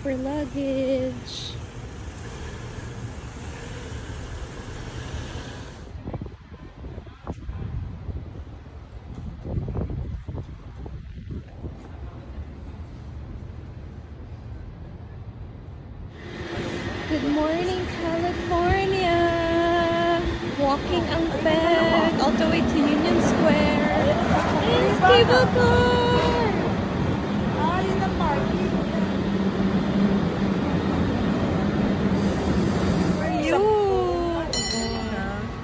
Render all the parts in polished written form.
for luggage. Good morning, California! Walking ang peg all the way to Union Square. It's cable car! Yun ang parking. You!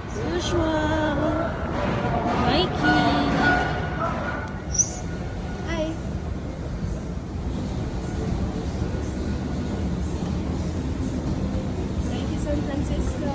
As usual. Mikey! Hi! Thank you, San Francisco!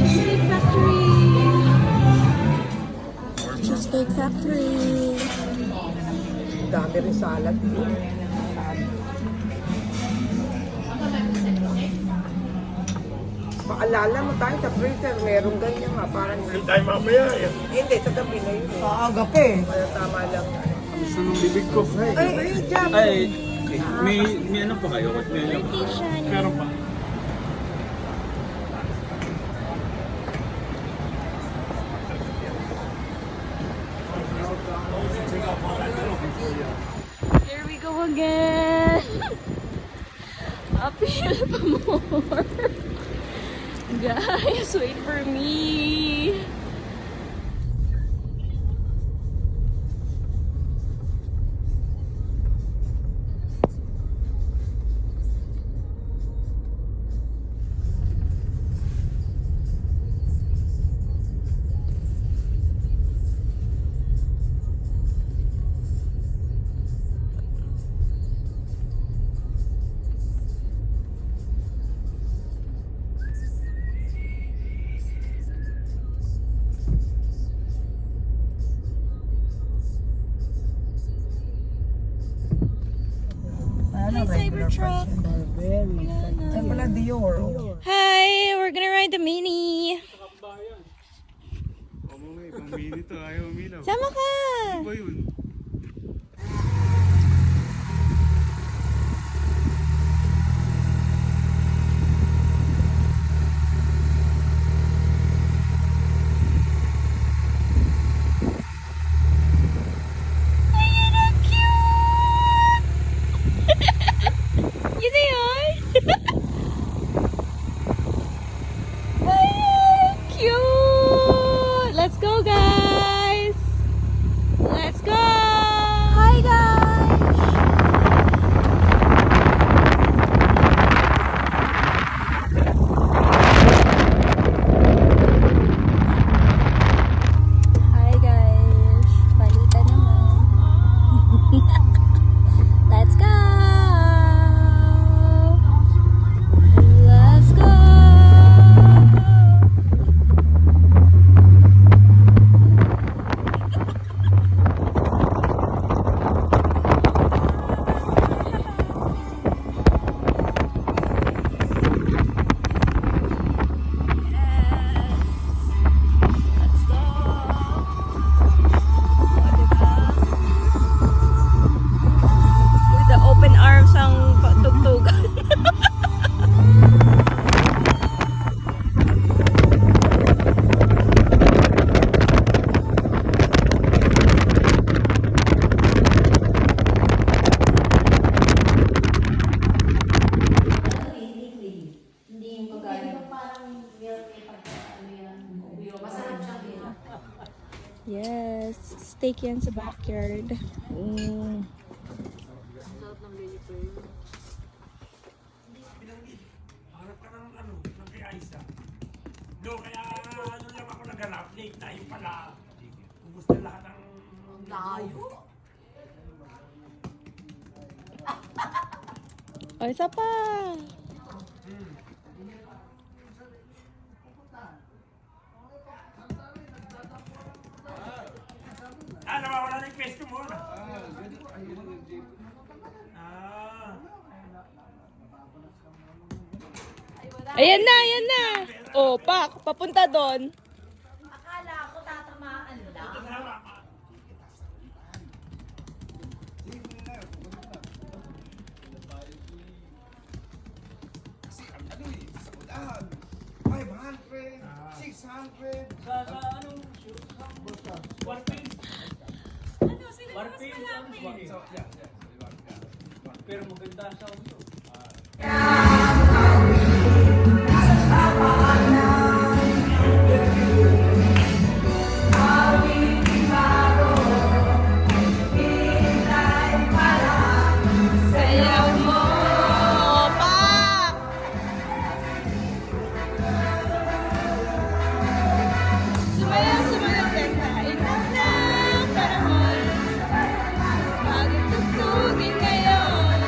Cheesecake Factory! Cheesecake Factory! Dami rin salad. Paalala mo tayo sa freezer, merong ganyan nga. Parang Hindi tayo mamaya eh. hindi, sa gabi na yun. Agape. Kaya tama lang. Gusto ng bibig ko. Ay, jam. Ay, may ano pa kayo? May ano pa? Birthday siya niya. Meron pa. Here we go again! Uphill pa more! Guys, wait for me! Hi, Cybertruck! Ay, pala Dior. Hi! We're gonna ride the Mini! Mamay, pang-mini to. Ayaw umilaw. Sama ka! Ano ba yun? Ayun, ang cute! Yun na yun! Ayun, ang cute! Let's go, guys! Let's go! Hi, guys! Hi, guys! Balita naman. Let's go! Let's go! Let's go! O, diba? With the open arms ang tugtugan. Yes, steak yan sa backyard. Hanap ka ng ano, ng kay Aiza. No, kaya ano lang ako naganap. Late tayo pala. Ubus na lahat ng... Layo. O, isa pa! Nawawala na yung pwesto mo. Ayan na, ayan na. Oh, pak, papunta doon. Akala ko tatamaan lang. Kasi ang ano eh, sa unahan, 500, 600. Sa anong shoot? Warpin. Ano, sino yung mas malaki? So, yeah. Pero maganda ang sound to. Sayaw mo, pak! Sumayaw, sumayaw, Tessa. Ikaw na ang panahon. Bagong tugtugin ngayon.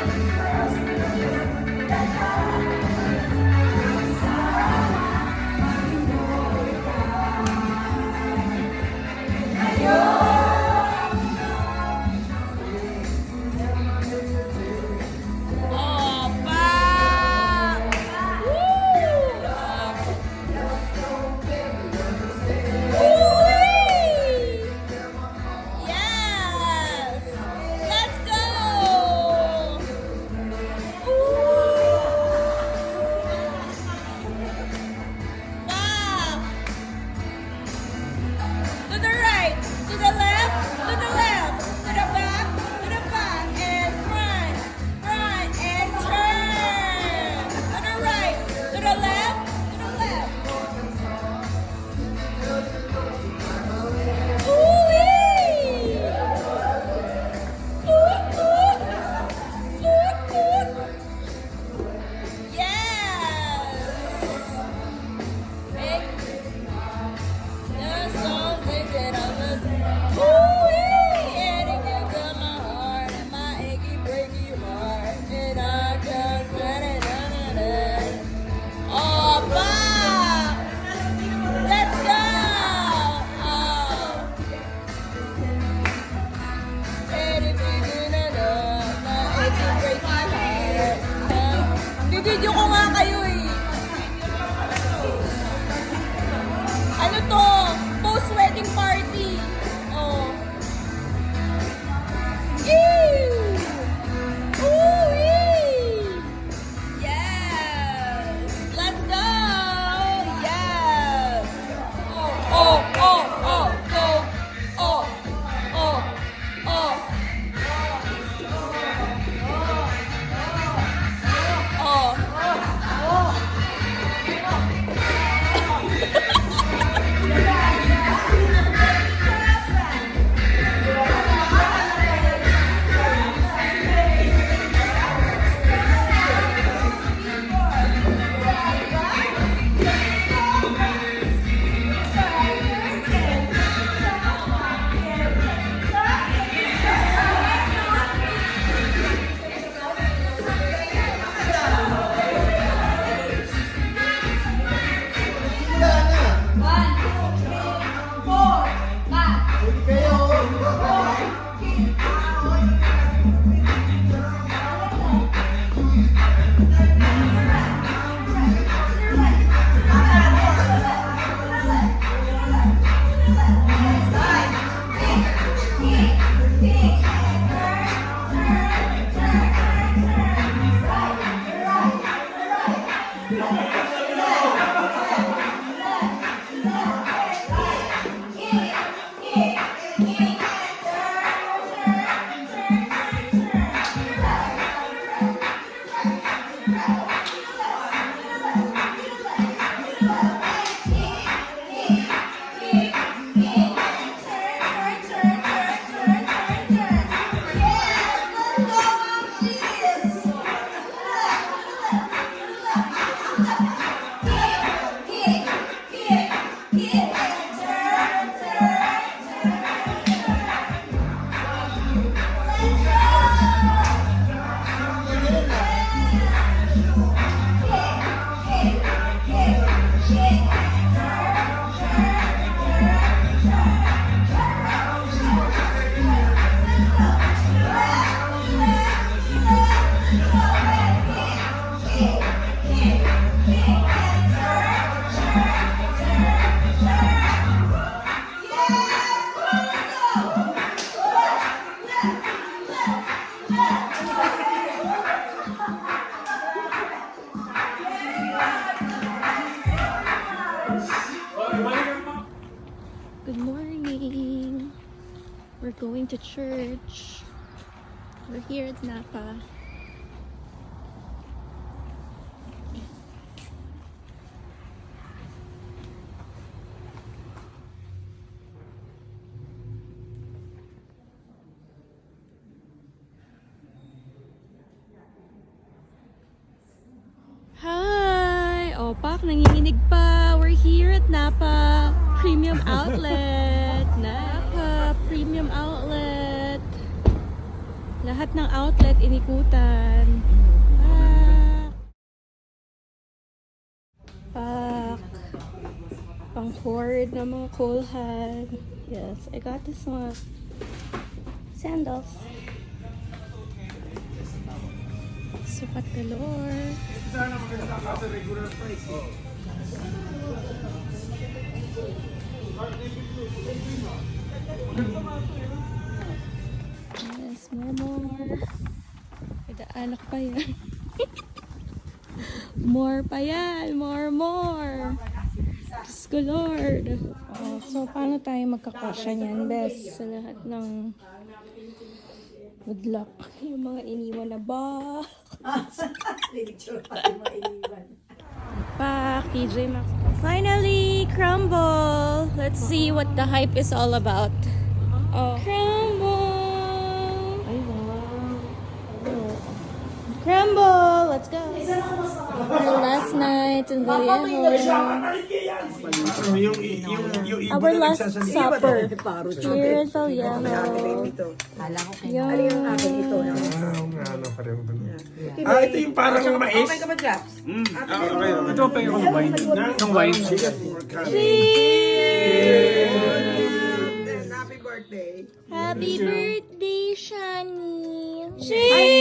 to church. We're here at Napa. Hi! Opak, nanginginig pa. We're here at Napa Premium Outlet. Napa Premium Outlet. Lahat ng outlet inikutan. Pak. Pang hoard ng mga coalhead. Yes, I got this one. Sandals. Sukat galore. Sana maganda ka sa regular price. Yes, more. Idaanak pa yan. More pa yan. More. Diyos ko, Lord. Oh, so, paano tayo magkakasya niyan, best? Sa lahat ng good luck. Yung mga iniwan na ba? Pak, TJ Maxx. Finally, crumble. Let's see what the hype is all about. Oh. Crumble. Ay, wow. Crumble. Let's go. Our last night in Vallejo. Our last supper. Here in Vallejo. Yung Ito yung parang mais. Okay ka ba, Japs? Ito pa yung wine. Yung wine. Happy birthday. Happy birthday, Shani. Cheers!